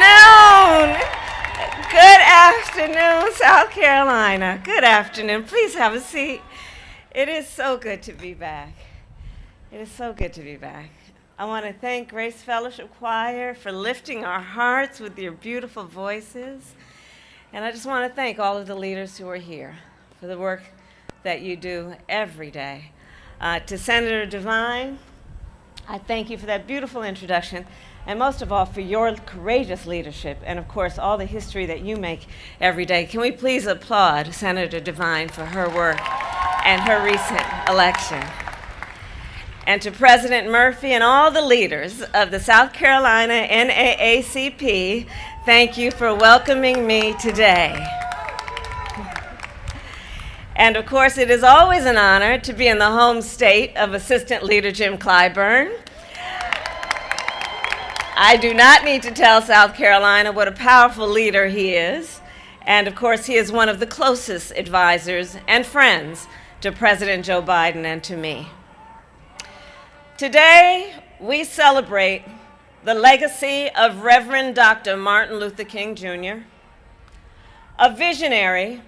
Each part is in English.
afternoon. Good afternoon, South Carolina. Good afternoon. Please have a seat. It is so good to be back. It is so good to be back. I want to thank Grace Fellowship Choir for lifting our hearts with your beautiful voices. And I just want to thank all of the leaders who are here for the work that you do every day. To Senator Devine, I thank you for that beautiful introduction, and most of all for your courageous leadership and, of course, all the history that you make every day. Can we please applaud Senator Devine for her work and her recent election? And to President Murphy and all the leaders of the South Carolina NAACP, thank you for welcoming me today. And of course, it is always an honor to be in the home state of Assistant Leader Jim Clyburn. I do not need to tell South Carolina what a powerful leader he is. And of course, he is one of the closest advisors and friends to President Joe Biden and to me. Today, we celebrate the legacy of Reverend Dr. Martin Luther King Jr., a visionary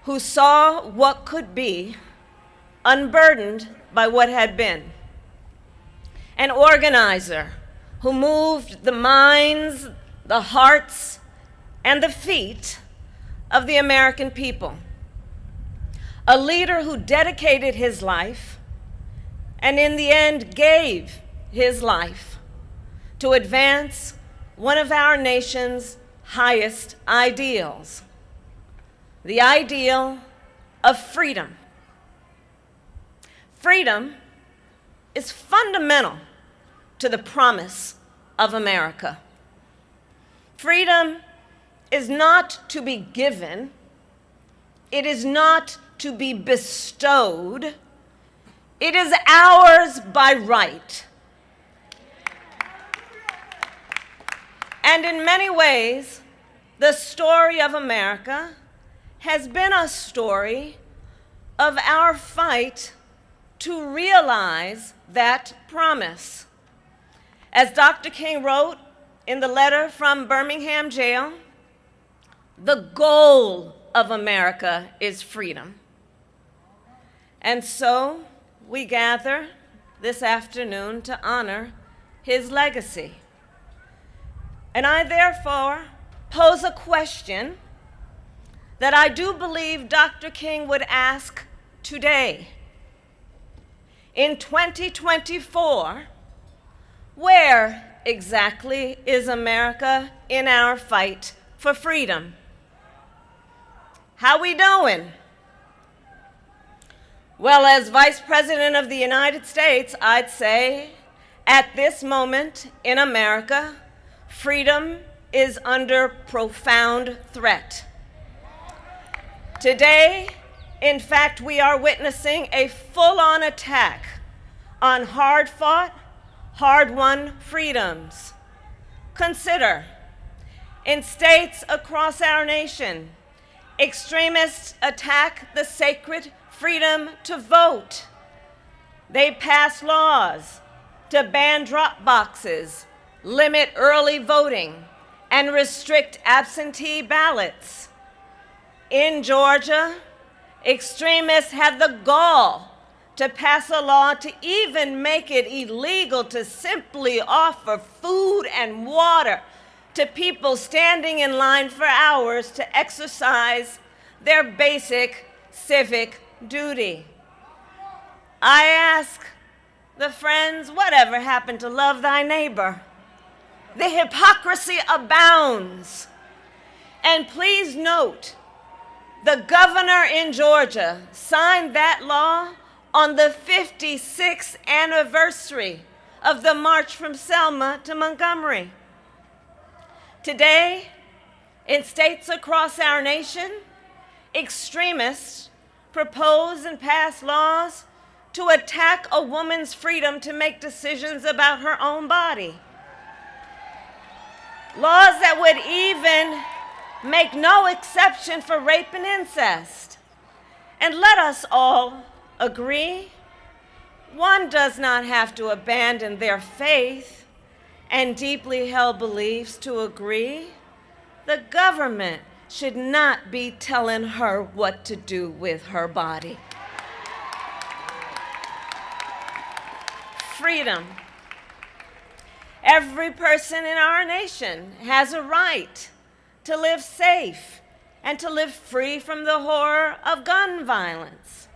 who saw what could be, unburdened by what had been. An organizer who moved the minds, the hearts, and the feet of the American people. A leader who dedicated his life and in the end gave his life to advance one of our nation's highest ideals. The ideal of freedom. Freedom is fundamental to the promise of America. Freedom is not to be given. It is not to be bestowed. It is ours by right. And in many ways, the story of America has been a story of our fight to realize that promise. As Dr. King wrote in the letter from Birmingham jail, the goal of America is freedom. And so we gather this afternoon to honor his legacy. And I therefore pose a question that I do believe Dr. King would ask today. In 2024, where exactly is America in our fight for freedom? How we doing? Well, as Vice President of the United States, I'd say at this moment in America, freedom is under profound threat. Today, in fact, we are witnessing a full-on attack on hard-fought, hard-won freedoms. Consider, in states across our nation, extremists attack the sacred freedom to vote. They pass laws to ban drop boxes, limit early voting, and restrict absentee ballots. In Georgia, extremists had the gall to pass a law to even make it illegal to simply offer food and water to people standing in line for hours to exercise their basic civic duty. I ask the friends, whatever happened to love thy neighbor? The hypocrisy abounds. And please note, the governor in Georgia signed that law on the 56th anniversary of the march from Selma to Montgomery. Today, in states across our nation, extremists propose and pass laws to attack a woman's freedom to make decisions about her own body. Laws that would even make no exception for rape and incest. And let us all agree, one does not have to abandon their faith and deeply held beliefs to agree the government should not be telling her what to do with her body. Freedom. Every person in our nation has a right to live safe and to live free from the horror of gun violence.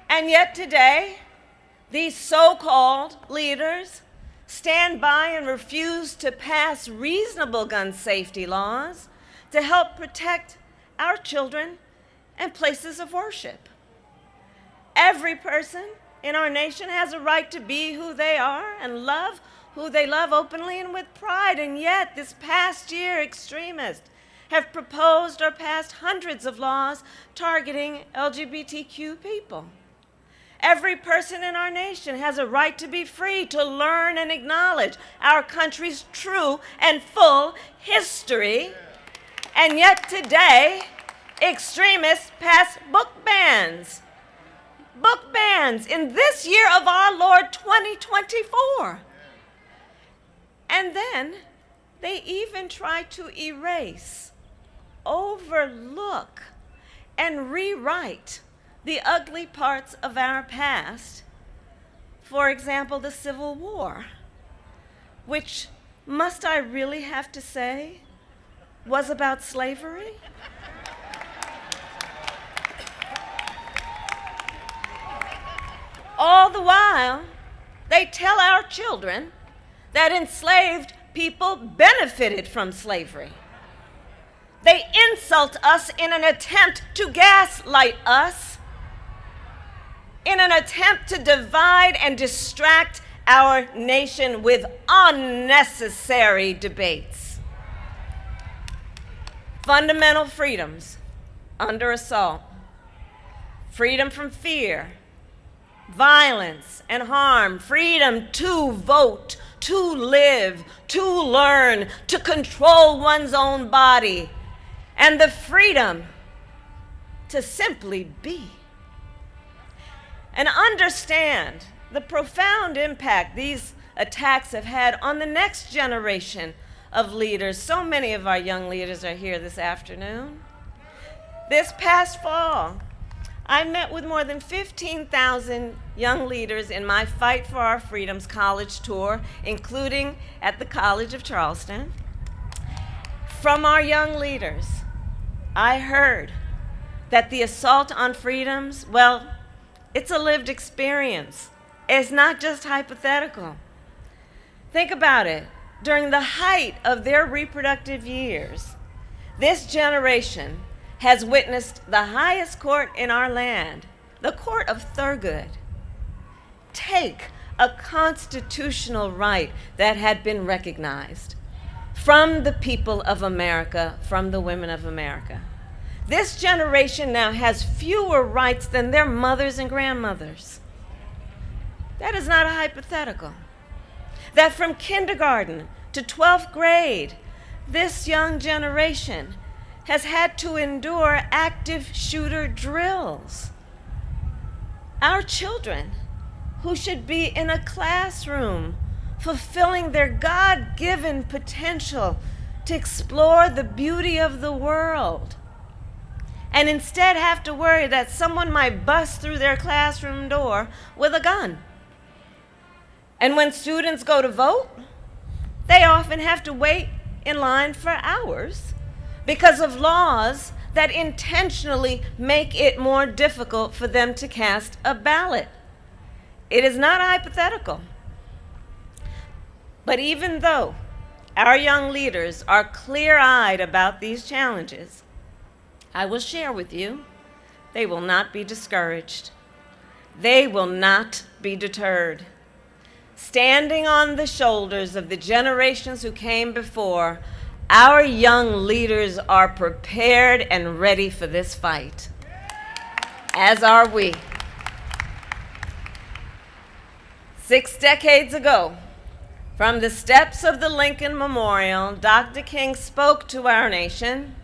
And yet today, these so-called leaders stand by and refuse to pass reasonable gun safety laws to help protect our children and places of worship. Every person in our nation has a right to be who they are and love who they love openly and with pride. And yet, this past year, extremists have proposed or passed hundreds of laws targeting LGBTQ people. Every person in our nation has a right to be free to learn and acknowledge our country's true and full history. And yet today, extremists pass book bans. Book bans in this year of our Lord 2024. And then they even try to erase, overlook, and rewrite the ugly parts of our past. For example, the Civil War, which, must I really have to say, was about slavery? All the while, they tell our children that enslaved people benefited from slavery. They insult us in an attempt to gaslight us, in an attempt to divide and distract our nation with unnecessary debates. Fundamental freedoms under assault. Freedom from fear, violence, and harm. Freedom to vote, to live, to learn, to control one's own body. And the freedom to simply be. And understand the profound impact these attacks have had on the next generation of leaders. So many of our young leaders are here this afternoon. This past fall, I met with more than 15,000 young leaders in my Fight for Our Freedoms college tour, including at the College of Charleston. From our young leaders, I heard that the assault on freedoms, well, it's a lived experience. It's not just hypothetical. Think about it. During the height of their reproductive years, this generation has witnessed the highest court in our land, the Court of Thurgood, take a constitutional right that had been recognized from the people of America, from the women of America. This generation now has fewer rights than their mothers and grandmothers. That is not a hypothetical. That from kindergarten to 12th grade, this young generation has had to endure active shooter drills. Our children, who should be in a classroom fulfilling their God-given potential to explore the beauty of the world, and instead have to worry that someone might bust through their classroom door with a gun. And when students go to vote, they often have to wait in line for hours because of laws that intentionally make it more difficult for them to cast a ballot. It is not hypothetical. But even though our young leaders are clear-eyed about these challenges, I will share with you, they will not be discouraged. They will not be deterred. Standing on the shoulders of the generations who came before, our young leaders are prepared and ready for this fight, as are we. 6 decades ago, from the steps of the Lincoln Memorial, Dr. King spoke to our nation,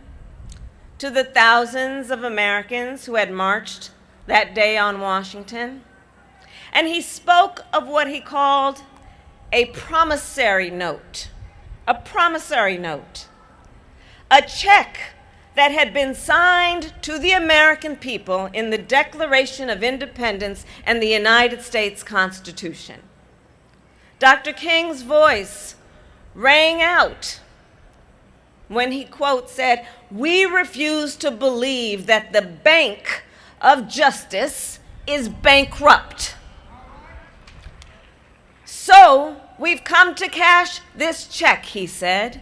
to the thousands of Americans who had marched that day on Washington, and he spoke of what he called a promissory note, a check that had been signed to the American people in the Declaration of Independence and the United States Constitution. Dr. King's voice rang out when he, quote, said, "We refuse to believe that the Bank of Justice is bankrupt. So we've come to cash this check," he said,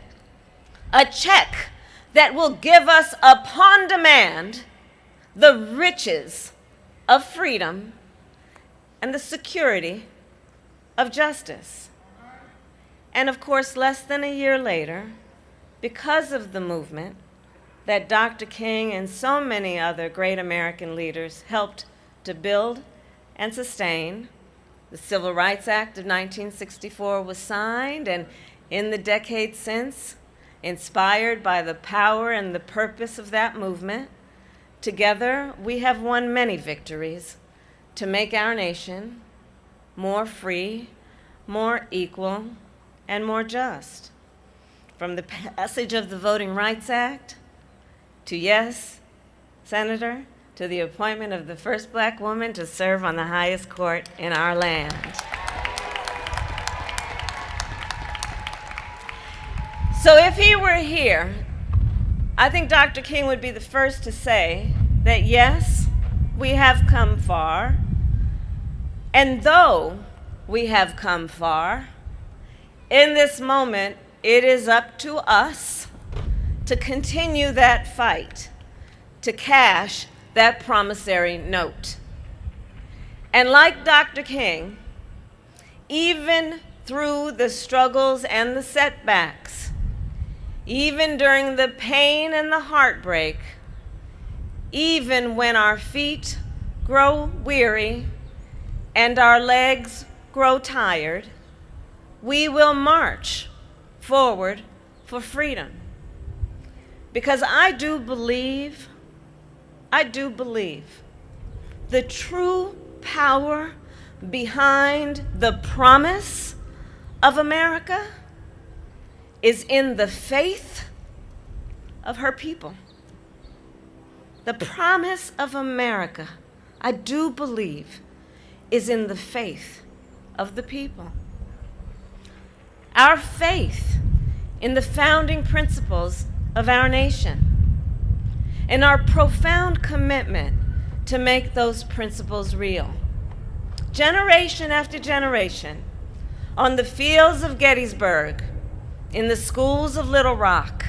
"a check that will give us upon demand the riches of freedom and the security of justice." And of course, less than a year later, because of the movement that Dr. King and so many other great American leaders helped to build and sustain, the Civil Rights Act of 1964 was signed, and in the decades since, inspired by the power and the purpose of that movement, together we have won many victories to make our nation more free, more equal, and more just. From the passage of the Voting Rights Act to, yes, Senator, to the appointment of the first black woman to serve on the highest court in our land. So if he were here, I think Dr. King would be the first to say that yes, we have come far, and though we have come far, in this moment, it is up to us to continue that fight, to cash that promissory note. And like Dr. King, even through the struggles and the setbacks, even during the pain and the heartbreak, even when our feet grow weary and our legs grow tired, we will march forward for freedom. Because I do believe the true power behind the promise of America is in the faith of her people. The promise of America, I do believe, is in the faith of the people. Our faith in the founding principles of our nation and our profound commitment to make those principles real. Generation after generation, on the fields of Gettysburg, in the schools of Little Rock,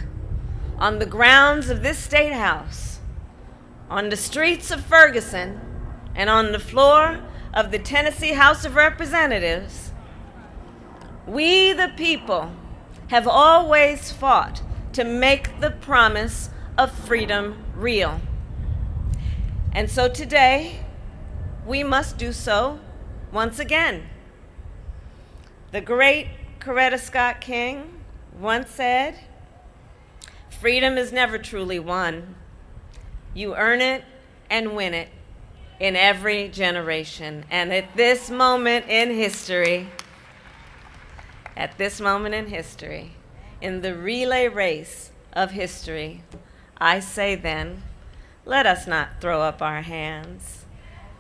on the grounds of this State House, on the streets of Ferguson, and on the floor of the Tennessee House of Representatives, we the people have always fought to make the promise of freedom real. And so today, we must do so once again. The great Coretta Scott King once said, "Freedom is never truly won. You earn it and win it in every generation." And at this moment in history, in the relay race of history, I say then, let us not throw up our hands,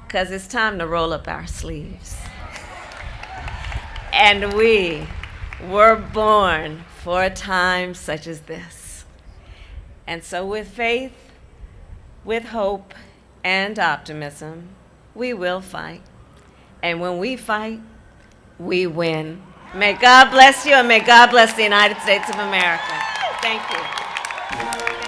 because it's time to roll up our sleeves. And we were born for a time such as this. And so with faith, with hope, and optimism, we will fight. And when we fight, we win. May God bless you, and may God bless the United States of America. Thank you.